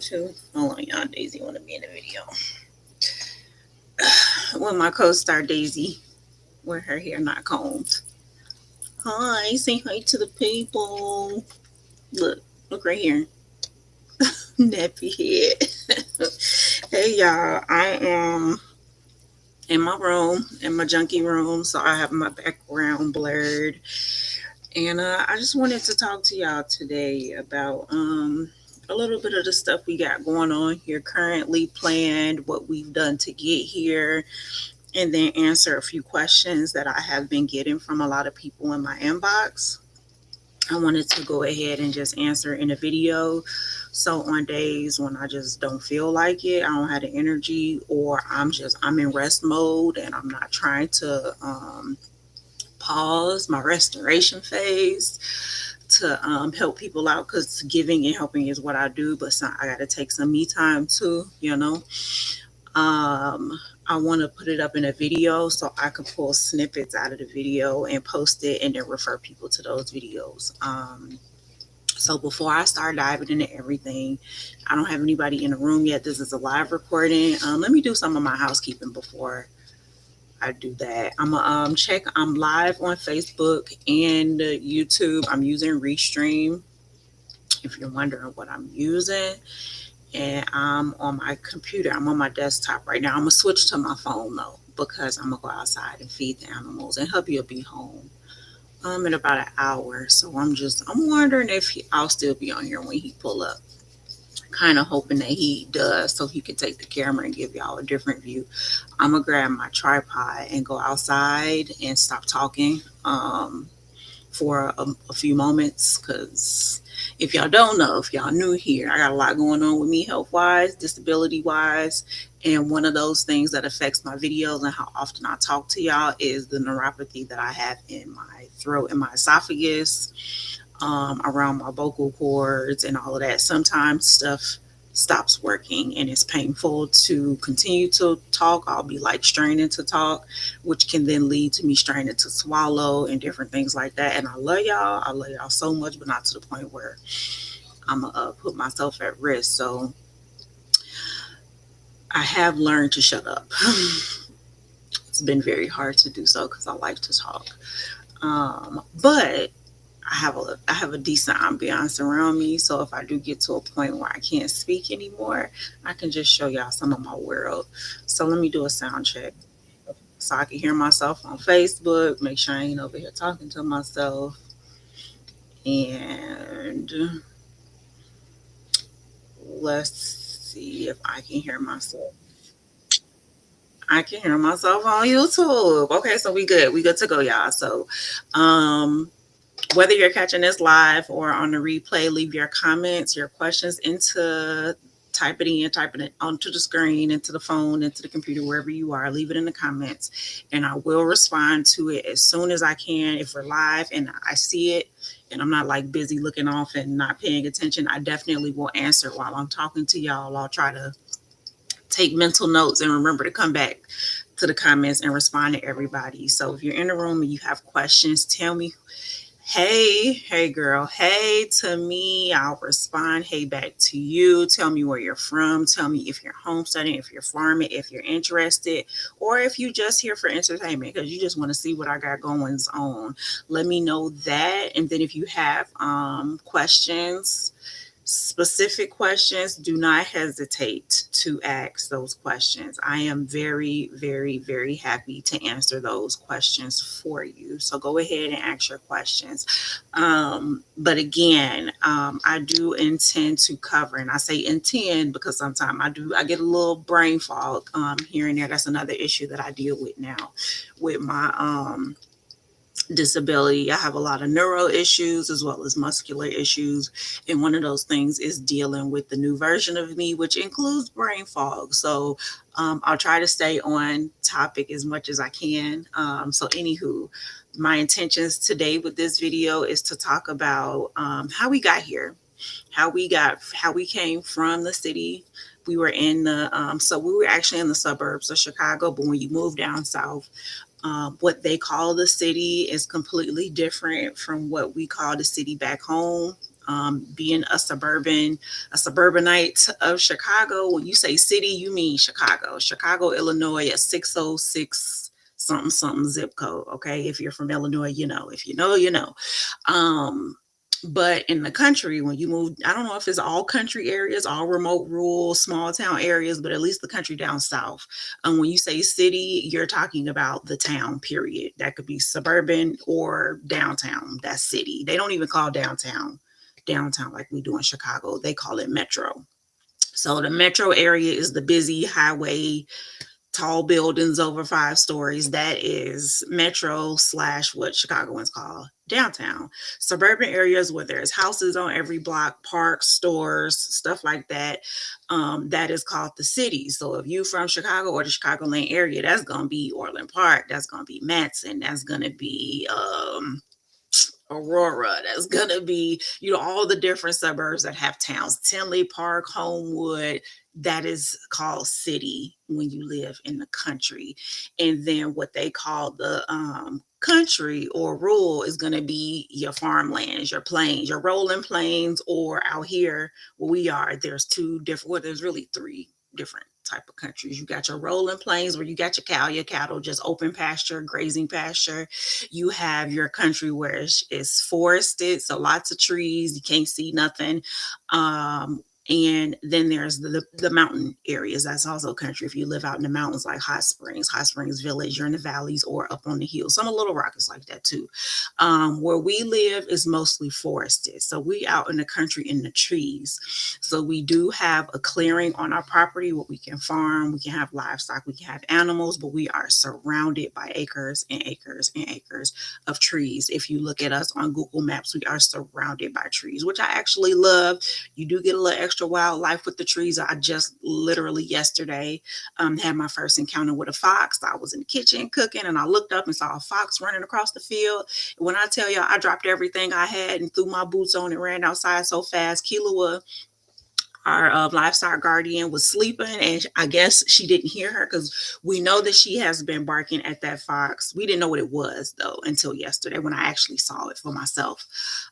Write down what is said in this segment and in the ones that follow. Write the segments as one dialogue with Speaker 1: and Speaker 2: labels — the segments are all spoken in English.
Speaker 1: too. Hold on, y'all. Daisy want to be in the video. With my co-star Daisy, with her hair not combed. Hi, say hi to the people. Look right here. Nappy head. Hey y'all, I am in my room, in my junkie room, so I have my background blurred. And I just wanted to talk to y'all today about a little bit of the stuff we got going on here currently, planned, what we've done to get here, and then answer a few questions that I have been getting from a lot of people in my inbox. I wanted to go ahead and just answer in a video. So on days when I just don't feel like it, I don't have the energy, or I'm in rest mode and I'm not trying to pause my restoration phase to help people out, because giving and helping is what I do, but I got to take some me time too, you know. I want to put it up in a video so I can pull snippets out of the video and post it and then refer people to those videos. So before I start diving into everything, I don't have anybody in the room yet. This is a live recording. Let me do some of my housekeeping before I do that. I'm check. I'm live on Facebook and YouTube. I'm using Restream, if you're wondering what I'm using. And I'm on my computer. I'm on my desktop right now. I'm gonna switch to my phone though, because I'm gonna go outside and feed the animals, and hubby will be home in about an hour. So I'm wondering if I'll still be on here when he pull up. Kind of hoping that he does, so he can take the camera and give y'all a different view. I'm gonna grab my tripod and go outside and stop talking for a few moments, because if y'all don't know, if y'all new here, I got a lot going on with me health wise, disability wise, and one of those things that affects my videos and how often I talk to y'all is the neuropathy that I have in my throat and my esophagus, around my vocal cords and all of that. Sometimes stuff stops working and it's painful to continue to talk. I'll be like straining to talk, which can then lead to me straining to swallow and different things like that. And I love y'all. I love y'all so much, but not to the point where I'm going to put myself at risk. So I have learned to shut up. It's been very hard to do so because I like to talk. But I have a decent ambiance around me. So if I do get to a point where I can't speak anymore, I can just show y'all some of my world. So let me do a sound check so I can hear myself on Facebook, make sure I ain't over here talking to myself. And let's see if I can hear myself. I can hear myself on YouTube. Okay, so we good. We good to go, y'all. So whether you're catching this live or on the replay, leave your comments, your questions typing it onto the screen, into the phone, into the computer, wherever you are. Leave it in the comments, and I will respond to it as soon as I can. If we're live and I see it, and I'm not like busy looking off and not paying attention, I definitely will answer while I'm talking to y'all. I'll try to take mental notes and remember to come back to the comments and respond to everybody. So if you're in the room and you have questions, tell me, hey girl, hey to me, I'll respond hey back to you. Tell me where you're from. Tell me if you're homesteading, if you're farming, if you're interested, or if you just here for entertainment because you just want to see what I got going on. Let me know that. And then if you have questions, specific questions, do not hesitate to ask those questions. I am very, very, very happy to answer those questions for you. So go ahead and ask your questions. But again, I do intend to cover, and I say intend because sometimes I get a little brain fog here and there. That's another issue that I deal with now with my disability. I have a lot of neuro issues as well as muscular issues, and one of those things is dealing with the new version of me, which includes brain fog. So I'll try to stay on topic as much as I can. So anywho, my intentions today with this video is to talk about how we got here, how we came from the city. We were in the so we were actually in the suburbs of Chicago, but when you move down south, what they call the city is completely different from what we call the city back home. Being a suburbanite of Chicago, when you say city, you mean Chicago, Illinois, at 606 something something zip code. Okay, if you're from Illinois, you know. If you know, you know. Um, but in the country, when you move, I don't know if it's all country areas, all remote, rural, small town areas, but at least the country down south. When you say city, you're talking about the town, period. That could be suburban or downtown. That's city. They don't even call downtown like we do in Chicago. They call it metro. So the metro area is the busy highway, tall buildings over 5 stories. That is metro slash what Chicagoans call downtown. Suburban areas where there's houses on every block, parks, stores, stuff like that. That is called the city. So if you from Chicago or the Chicagoland area, that's gonna be Orland Park. That's gonna be Matson. That's gonna be Aurora. That's gonna be, all the different suburbs that have towns. Tinley Park, Homewood. That is called city when you live in the country. And then what they call the country or rural is going to be your farmlands, your plains, your rolling plains, or out here where we are, there's two different, well, there's really three different type of countries. You got your rolling plains where you got your cattle, just open pasture, grazing pasture. You have your country where it's forested, so lots of trees, you can't see nothing. And then there's the mountain areas. That's also country. If you live out in the mountains like Hot Springs Village, you're in the valleys or up on the hills. Some of Little Rock is like that too. Where we live is mostly forested. So we out in the country in the trees. So we do have a clearing on our property where we can farm, we can have livestock, we can have animals, but we are surrounded by acres and acres and acres of trees. If you look at us on Google Maps, we are surrounded by trees, which I actually love. You do get a little extra wildlife with the trees. I just literally yesterday had my first encounter with a fox. I was in the kitchen cooking and I looked up and saw a fox running across the field. When I tell y'all, I dropped everything I had and threw my boots on and ran outside so fast. Kila, our livestock guardian, was sleeping, and I guess she didn't hear her because we know that she has been barking at that fox. We didn't know what it was though until yesterday when I actually saw it for myself.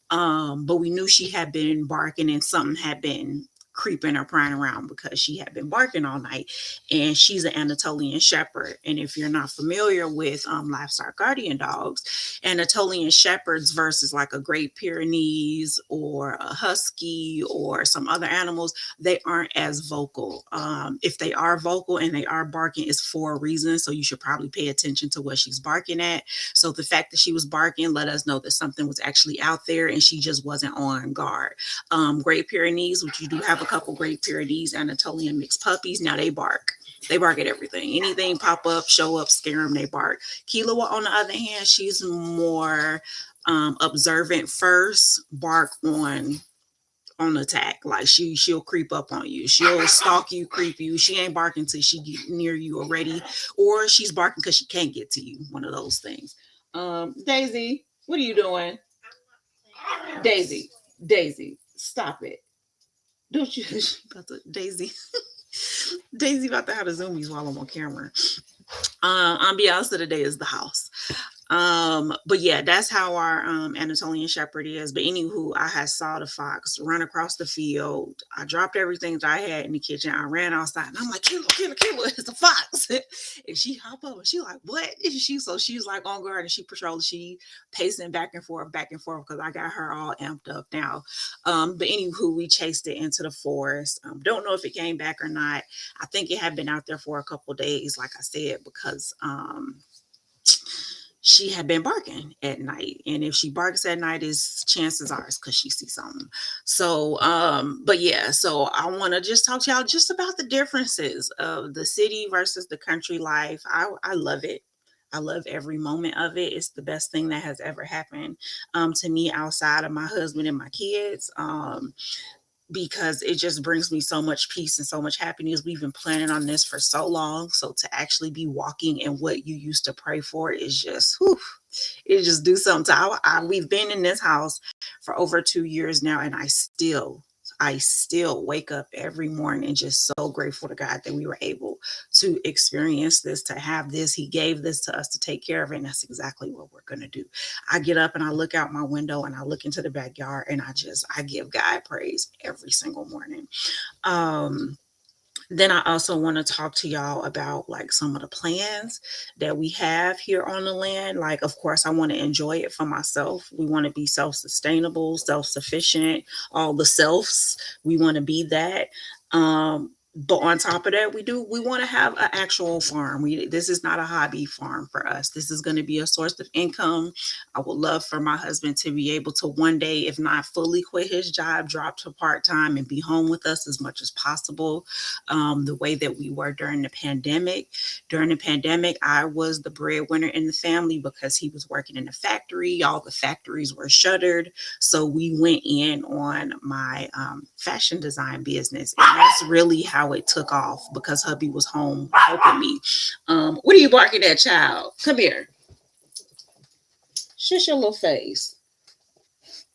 Speaker 1: But we knew she had been barking and something had been creeping or prying around because she had been barking all night. And she's an Anatolian Shepherd. And if you're not familiar with livestock guardian dogs, Anatolian Shepherds versus like a Great Pyrenees or a Husky or some other animals, they aren't as vocal. If they are vocal and they are barking, it's for a reason. So you should probably pay attention to what she's barking at. So the fact that she was barking let us know that something was actually out there and she just wasn't on guard. Great Pyrenees, which you do have a couple Great Pyrenees, Anatolian mixed puppies. Now they bark. They bark at everything. Anything pop up, show up, scare them, they bark. Kila, on the other hand, she's more observant first, bark on attack. Like she'll creep up on you. She'll stalk you, creep you. She ain't barking till she get near you already, or she's barking because she can't get to you. One of those things. Daisy, what are you doing? Daisy, stop it. Don't you about to Daisy? Daisy about to have the zoomies while I'm on camera. Ambiance of the day is the house. But yeah, that's how our Anatolian Shepherd is. But anywho, I had saw the fox run across the field. I dropped everything that I had in the kitchen. I ran outside and I'm like, Killa, it's a fox. And she hop up and she like, what is she? So she's like on guard and she patrols, she pacing back and forth because I got her all amped up now. But anywho, we chased it into the forest. Don't know if it came back or not. I think it had been out there for a couple days, like I said, because she had been barking at night, and if she barks at night, is chances are it's because she sees something. So but yeah, so I want to just talk to y'all just about the differences of the city versus the country life. I love it. I love every moment of it. It's the best thing that has ever happened to me outside of my husband and my kids. Because it just brings me so much peace and so much happiness. We've been planning on this for so long. So to actually be walking in what you used to pray for is just, whew, it just do something. We've been in this house for over 2 years now, and I still I still wake up every morning just so grateful to God that we were able to experience this, to have this. He gave this to us to take care of it. And that's exactly what we're going to do. I get up and I look out my window and I look into the backyard and I give God praise every single morning. Um, then I also want to talk to y'all about like some of the plans that we have here on the land. Like, of course, I want to enjoy it for myself. We want to be self-sustainable, self-sufficient, all the selves. We want to be that. But on top of that, we want to have an actual farm. This is not a hobby farm for us. This is going to be a source of income. I would love for my husband to be able to one day, if not fully quit his job, drop to part-time and be home with us as much as possible. The way that we were during the pandemic. During the pandemic, I was the breadwinner in the family because he was working in the factory. All the factories were shuttered. So we went in on my fashion design business. And that's really how it took off because hubby was home helping me. What are you barking at, child? Come here. Shush your little face.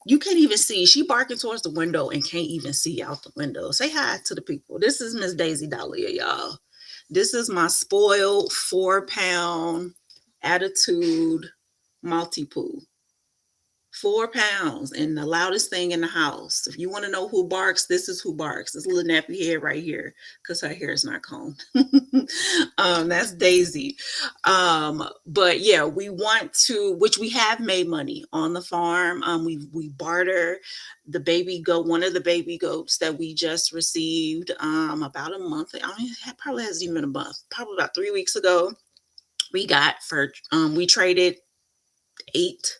Speaker 1: You can't even see. She barking towards the window and can't even see out the window. Say hi to the people. This is Miss Daisy Dahlia, y'all. This is my spoiled 4-pound attitude multi-poo. 4 pounds and the loudest thing in the house. If you want to know who barks, this is who barks. This little nappy head right here, because her hair is not combed. That's Daisy. But yeah, we want to, which we have made money on the farm. We barter the baby goat, one of the baby goats that we just received about a month. I mean, it probably hasn't even been a month. Probably about 3 weeks ago. We got for we traded eight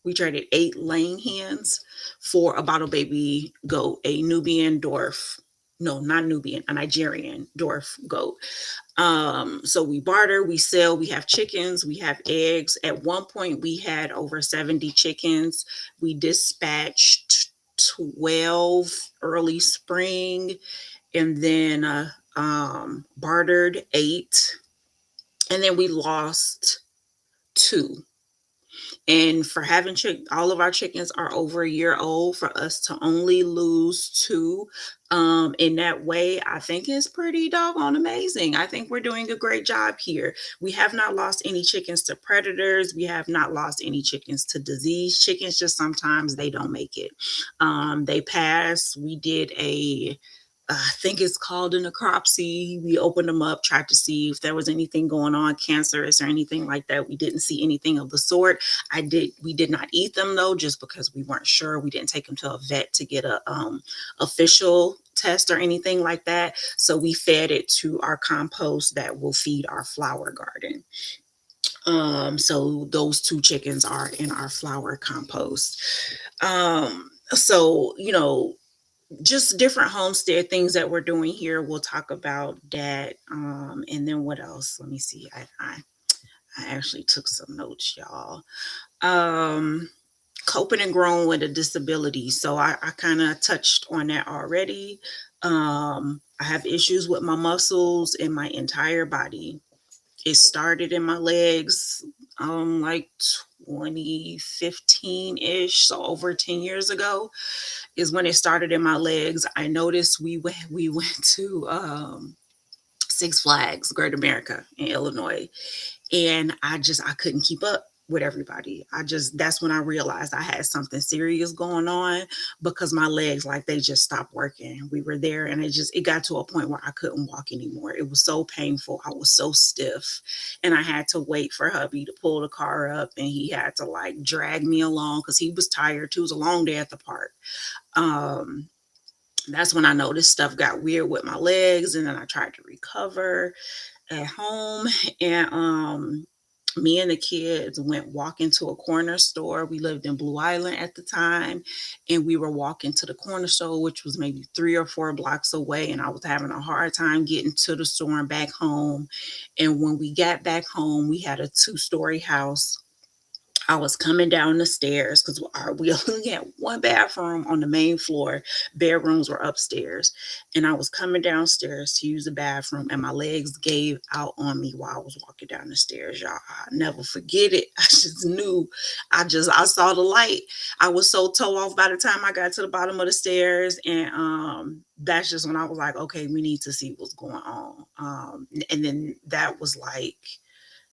Speaker 1: we traded 8 laying hens for a bottle baby goat, a Nubian dwarf. No, not Nubian, a Nigerian dwarf goat. So we barter, we sell, we have chickens, we have eggs. At one point, we had over 70 chickens. We dispatched 12 early spring and then bartered 8. And then we lost 2. And for having all of our chickens are over a year old, for us to only lose 2 in that way, I think is pretty doggone amazing. I think we're doing a great job here. We have not lost any chickens to predators. We have not lost any chickens to disease. Chickens just sometimes they don't make it. They pass. We did I think it's called a necropsy. We opened them up, tried to see if there was anything going on, cancerous or anything like that. We didn't see anything of the sort. We did not eat them though, just because we weren't sure. We didn't take them to a vet to get a official test or anything like that. So we fed it to our compost that will feed our flower garden. So those 2 chickens are in our flower compost. So, just different homestead things that we're doing here. We'll talk about that. And then what else? Let me see. I actually took some notes, y'all. Coping and growing with a disability. So I kind of touched on that already. I have issues with my muscles in my entire body. It started in my legs like 2015-ish, so over 10 years ago is when it started in my legs. I noticed we went to Six Flags Great America in Illinois, and I couldn't keep up with everybody. That's when I realized I had something serious going on, because my legs, like, they just stopped working. We were there and it got to a point where I couldn't walk anymore. It was so painful. I was so stiff, and I had to wait for hubby to pull the car up, and he had to like drag me along because he was tired too. It was a long day at the park. That's when I noticed stuff got weird with my legs, and then I tried to recover at home, and me and the kids went walking to a corner store. We lived in Blue Island at the time, and we were walking to the corner store, which was maybe 3 or 4 blocks away, and I was having a hard time getting to the store and back home. And when we got back home, we had a 2-story house. I was coming down the stairs because we only had 1 bathroom on the main floor. Bedrooms were upstairs. And I was coming downstairs to use the bathroom, and my legs gave out on me while I was walking down the stairs, y'all. I'll never forget it. I just knew I saw the light. I was so toe off by the time I got to the bottom of the stairs, and that's just when I was like, okay, we need to see what's going on. And then that was like